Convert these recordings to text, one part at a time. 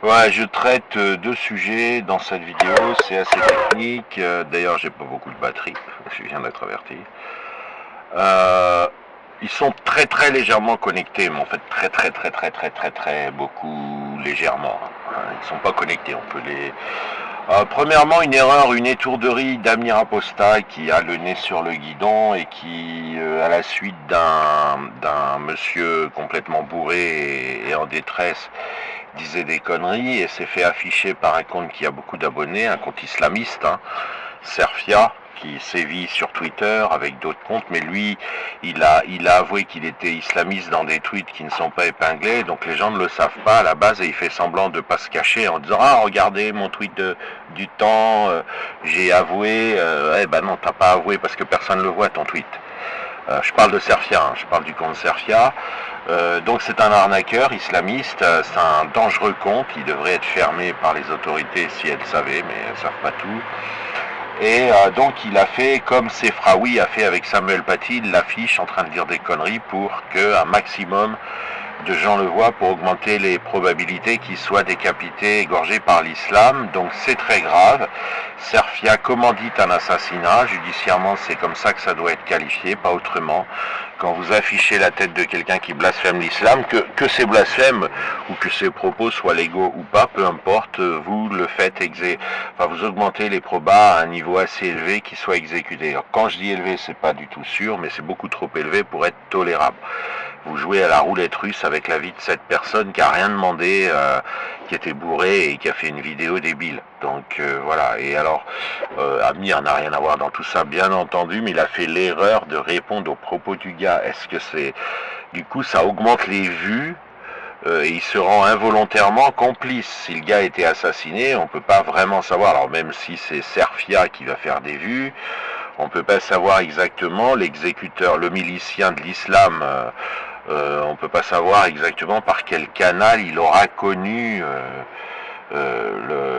Ouais, je traite deux sujets dans cette vidéo, c'est assez technique. D'ailleurs, j'ai pas beaucoup de batterie, je viens d'être averti. Euh, Ils sont très très légèrement connectés, mais en fait très beaucoup légèrement. Ils sont pas connectés, on peut les. Premièrement, une erreur, une étourderie d'Amir Aposta qui a le nez sur le guidon et qui, à la suite d'un monsieur complètement bourré et en détresse, disait des conneries et s'est fait afficher par un compte qui a beaucoup d'abonnés, un compte islamiste, hein, Serfia, qui sévit sur Twitter avec d'autres comptes, mais lui, il a avoué qu'il était islamiste dans des tweets qui ne sont pas épinglés, donc les gens ne le savent pas à la base et il fait semblant de pas se cacher en disant ah regardez mon tweet du temps, j'ai avoué, eh ben non t'as pas avoué parce que personne ne le voit ton tweet. Je parle de Serfia, hein, je parle du compte Serfia. Donc c'est un arnaqueur islamiste, c'est un dangereux compte, il devrait être fermé par les autorités si elles savaient, mais elles ne savent pas tout. Et donc il a fait comme Sefraoui a fait avec Samuel Paty, il l'affiche en train de dire des conneries pour qu'un maximum de gens le voient, pour augmenter les probabilités qu'il soit décapité, égorgé par l'islam. Donc c'est très grave. Serfia commandite un assassinat, judiciairement c'est comme ça que ça doit être qualifié, pas autrement. Quand vous affichez la tête de quelqu'un qui blasphème l'islam, que ces blasphèmes ou que ses propos soient légaux ou pas, peu importe, vous le faites enfin, vous augmentez les probas à un niveau assez élevé qui soit exécuté. Alors, quand je dis élevé, c'est pas du tout sûr, mais c'est beaucoup trop élevé pour être tolérable. Vous jouez à la roulette russe avec la vie de cette personne qui a rien demandé, qui était bourré et qui a fait une vidéo débile. Donc voilà. Et alors, Amir n'a rien à voir dans tout ça, bien entendu, mais il a fait l'erreur de répondre aux propos du gars. Est-ce que c'est... Du coup, ça augmente les vues et il se rend involontairement complice. Si le gars a été assassiné, on peut pas vraiment savoir. Alors même si c'est Serfia qui va faire des vues, on peut pas savoir exactement l'exécuteur, le milicien de l'islam. On peut pas savoir exactement par quel canal il aura connu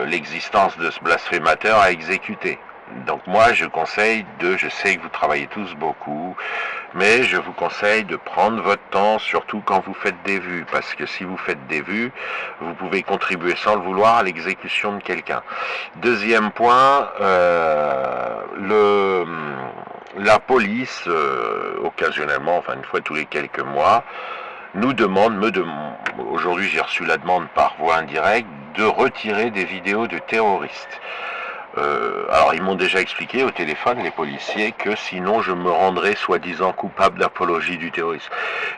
l'existence de ce blasphémateur à exécuter. Donc moi je conseille je sais que vous travaillez tous beaucoup, mais je vous conseille de prendre votre temps, surtout quand vous faites des vues, parce que si vous faites des vues, vous pouvez contribuer sans le vouloir à l'exécution de quelqu'un. Deuxième point, la police, occasionnellement, enfin une fois tous les quelques mois, nous demande, aujourd'hui j'ai reçu la demande par voie indirecte, de retirer des vidéos de terroristes. Alors ils m'ont déjà expliqué au téléphone, les policiers, que sinon je me rendrais soi-disant coupable d'apologie du terrorisme.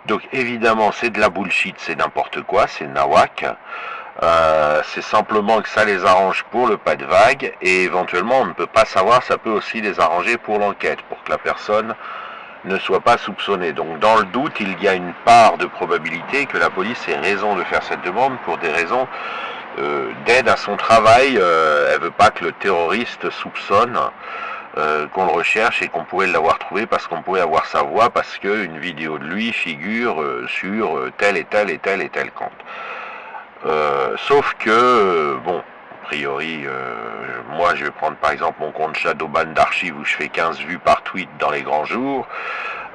Donc évidemment c'est de la bullshit, c'est n'importe quoi, c'est nawak. C'est simplement que ça les arrange pour le pas de vague et éventuellement on ne peut pas savoir, ça peut aussi les arranger pour l'enquête, pour que la personne ne soit pas soupçonnée. Donc dans le doute, il y a une part de probabilité que la police ait raison de faire cette demande pour des raisons d'aide à son travail. Elle veut pas que le terroriste soupçonne qu'on le recherche et qu'on pourrait l'avoir trouvé parce qu'on pourrait avoir sa voix, parce qu'une vidéo de lui figure sur tel et tel et tel et tel compte. Sauf que, bon, a priori, moi je vais prendre par exemple mon compte Shadowban d'archives où je fais 15 vues par tweet dans les grands jours.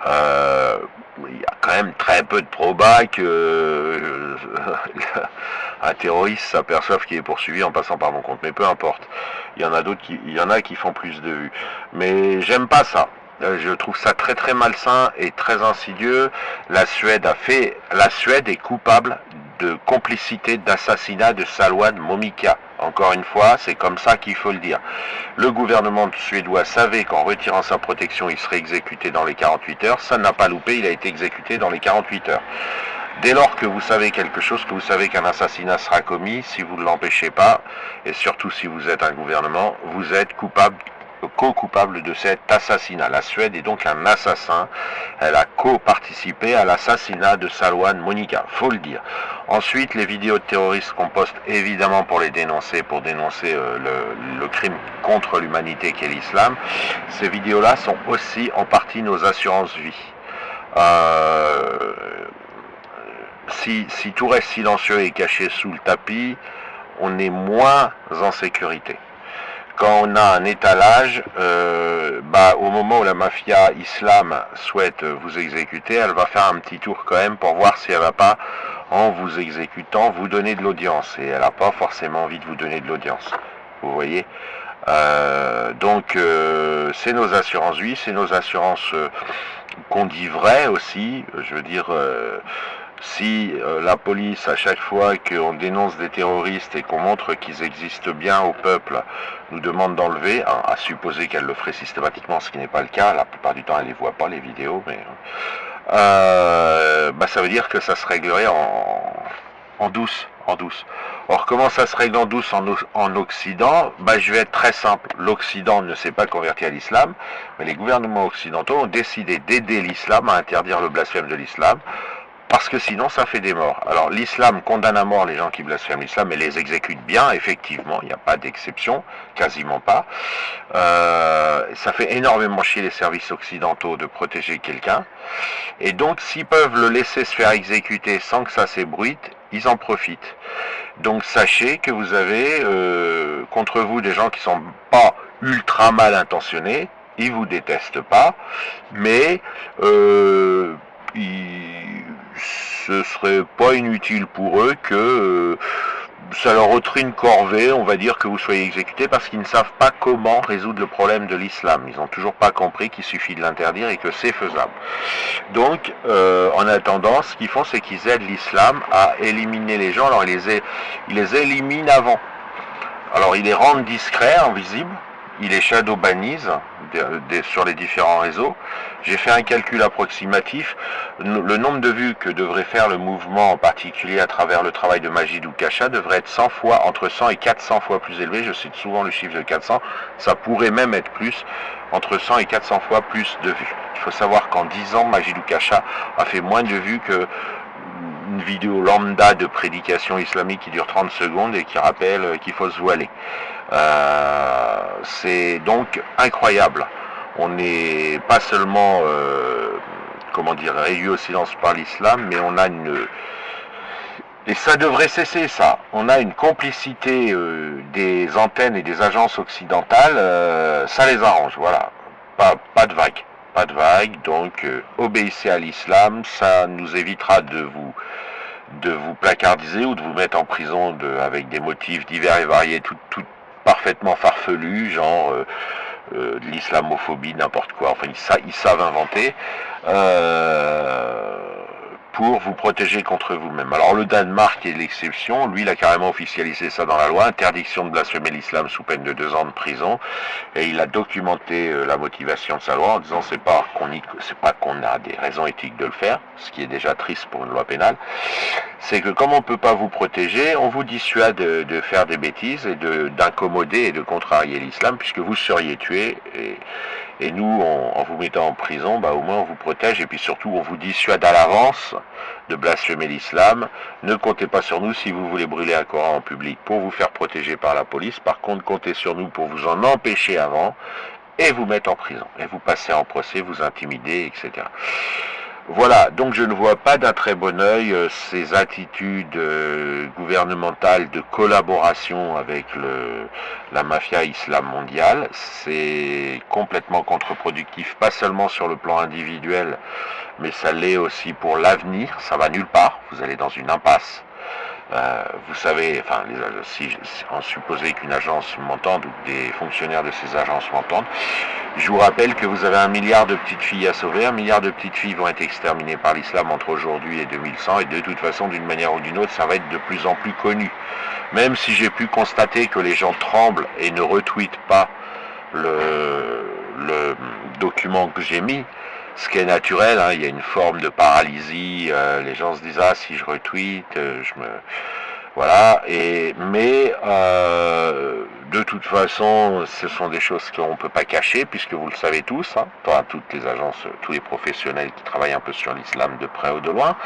Il y a quand même très peu de probas que un terroriste s'aperçoive qu'il est poursuivi en passant par mon compte. Mais peu importe. Il y en a qui font plus de vues. Mais j'aime pas ça. Je trouve ça très très malsain et très insidieux. La Suède est coupable de complicité d'assassinat de Salwan Momika. Encore une fois, c'est comme ça qu'il faut le dire. Le gouvernement suédois savait qu'en retirant sa protection, il serait exécuté dans les 48 heures. Ça n'a pas loupé, il a été exécuté dans les 48 heures. Dès lors que vous savez quelque chose, que vous savez qu'un assassinat sera commis, si vous ne l'empêchez pas, et surtout si vous êtes un gouvernement, vous êtes co-coupable de cet assassinat. La Suède est donc un assassin. Elle a co-participé à l'assassinat de Salwan Monika, faut le dire. Ensuite, les vidéos de terroristes qu'on poste évidemment pour dénoncer le crime contre l'humanité qu'est l'islam, ces vidéos-là sont aussi en partie nos assurances vie. Si tout reste silencieux et caché sous le tapis, on est moins en sécurité. Quand on a un étalage, au moment où la mafia islam souhaite vous exécuter, elle va faire un petit tour quand même pour voir si elle va pas en vous exécutant, vous donner de l'audience. Et elle n'a pas forcément envie de vous donner de l'audience. Vous voyez, donc c'est nos assurances vie, c'est nos assurances qu'on dit vraies aussi. Je veux dire, si la police, à chaque fois qu'on dénonce des terroristes et qu'on montre qu'ils existent bien au peuple, nous demande d'enlever, hein, à supposer qu'elle le ferait systématiquement, ce qui n'est pas le cas, la plupart du temps elle ne les voit pas les vidéos, mais bah, ça veut dire que ça se réglerait en douce, en douce. Or, comment ça se règle en douce en Occident? Bah, je vais être très simple. L'Occident ne s'est pas converti à l'islam, mais les gouvernements occidentaux ont décidé d'aider l'islam à interdire le blasphème de l'islam, parce que sinon ça fait des morts. Alors l'islam condamne à mort les gens qui blasphèment l'islam et les exécute bien, effectivement, il n'y a pas d'exception, quasiment pas. Ça fait énormément chier les services occidentaux de protéger quelqu'un. Et donc s'ils peuvent le laisser se faire exécuter sans que ça s'ébruite, ils en profitent. Donc sachez que vous avez contre vous des gens qui sont pas ultra mal intentionnés, ils vous détestent pas, mais ce serait pas inutile pour eux que ça leur ôterait une corvée, on va dire, que vous soyez exécuté, parce qu'ils ne savent pas comment résoudre le problème de l'islam. Ils n'ont toujours pas compris qu'il suffit de l'interdire et que c'est faisable. Donc, en attendant, ce qu'ils font, c'est qu'ils aident l'islam à éliminer les gens. Alors, ils les éliminent avant. Alors, ils les rendent discrets, invisibles. Ils les shadow bannisent sur les différents réseaux. J'ai fait un calcul approximatif. Le nombre de vues que devrait faire le mouvement, en particulier à travers le travail de Majid Oukacha, devrait être 100 fois, entre 100 et 400 fois plus élevé. Je cite souvent le chiffre de 400. Ça pourrait même être plus, entre 100 et 400 fois plus de vues. Il faut savoir qu'en 10 ans, Majid Oukacha a fait moins de vues que une vidéo lambda de prédication islamique qui dure 30 secondes et qui rappelle qu'il faut se voiler. C'est donc incroyable. On n'est pas seulement, comment dire, réduit au silence par l'islam, mais on a une... Et ça devrait cesser, ça. On a une complicité des antennes et des agences occidentales, ça les arrange, voilà. Pas de vague. Pas de vague, donc obéissez à l'islam, ça nous évitera de vous placardiser ou de vous mettre en prison avec des motifs divers et variés, tout parfaitement farfelus, genre de l'islamophobie, n'importe quoi. Enfin, ils savent inventer pour vous protéger contre vous-même. Alors le Danemark est l'exception, lui il a carrément officialisé ça dans la loi, interdiction de blasphémer l'islam sous peine de 2 ans de prison, et il a documenté la motivation de sa loi en disant c'est pas qu'on a des raisons éthiques de le faire, ce qui est déjà triste pour une loi pénale, c'est que comme on ne peut pas vous protéger, on vous dissuade de faire des bêtises et d'incommoder et de contrarier l'islam, puisque vous seriez tué, et nous, en vous mettant en prison, bah, au moins on vous protège, et puis surtout on vous dissuade à l'avance de blasphémer l'islam. Ne comptez pas sur nous si vous voulez brûler un Coran en public pour vous faire protéger par la police. Par contre, comptez sur nous pour vous en empêcher avant, et vous mettre en prison, et vous passer en procès, vous intimider, etc. Voilà, donc je ne vois pas d'un très bon œil ces attitudes gouvernementales de collaboration avec la mafia islam mondiale. C'est complètement contre-productif, pas seulement sur le plan individuel, mais ça l'est aussi pour l'avenir. Ça va nulle part, vous allez dans une impasse. Vous savez, enfin, si en supposé qu'une agence m'entende ou que des fonctionnaires de ces agences m'entendent, je vous rappelle que vous avez 1 milliard de petites filles à sauver. 1 milliard de petites filles vont être exterminées par l'islam entre aujourd'hui et 2100, et de toute façon, d'une manière ou d'une autre, ça va être de plus en plus connu. Même si j'ai pu constater que les gens tremblent et ne retweetent pas le document que j'ai mis, ce qui est naturel, hein, il y a une forme de paralysie, les gens se disent ah si je retweet, voilà, mais de toute façon ce sont des choses qu'on ne peut pas cacher puisque vous le savez tous, hein, toutes les agences, tous les professionnels qui travaillent un peu sur l'islam de près ou de loin,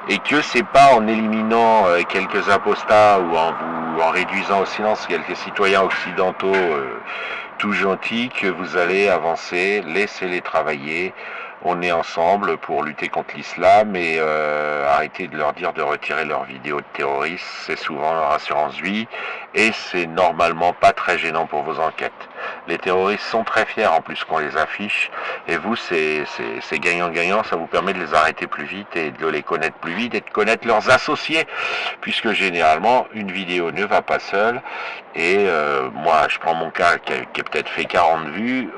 et que c'est pas en éliminant quelques apostats ou en réduisant au silence quelques citoyens occidentaux tout gentils que vous allez avancer, laissez-les travailler. On est ensemble pour lutter contre l'islam et arrêter de leur dire de retirer leurs vidéos de terroristes. C'est souvent leur assurance vie et c'est normalement pas très gênant pour vos enquêtes. Les terroristes sont très fiers en plus qu'on les affiche et vous c'est gagnant-gagnant, ça vous permet de les arrêter plus vite et de les connaître plus vite et de connaître leurs associés puisque généralement une vidéo ne va pas seule et moi je prends mon cas qui a peut-être fait 40 vues,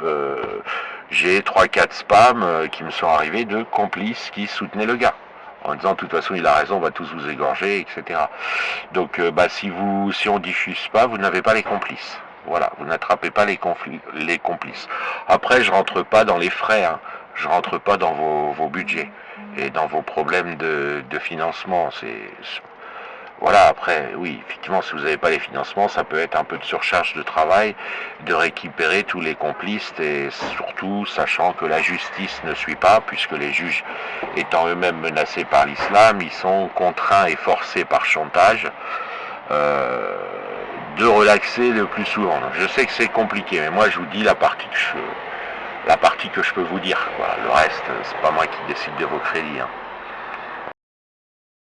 j'ai 3-4 spams qui me sont arrivés de complices qui soutenaient le gars en disant de toute façon il a raison, on va tous vous égorger, etc. Donc si on diffuse pas, vous n'avez pas les complices. Voilà, vous n'attrapez pas les complices. Après, je rentre pas dans les frais, hein. Je rentre pas dans vos budgets et dans vos problèmes de financement. Voilà, après, oui, effectivement, si vous n'avez pas les financements, ça peut être un peu de surcharge de travail, de récupérer tous les complices, et surtout sachant que la justice ne suit pas, puisque les juges étant eux-mêmes menacés par l'islam, ils sont contraints et forcés par chantage de relaxer le plus souvent. Je sais que c'est compliqué, mais moi je vous dis la partie que je peux vous dire, quoi. Le reste, c'est pas moi qui décide de vos crédits, hein.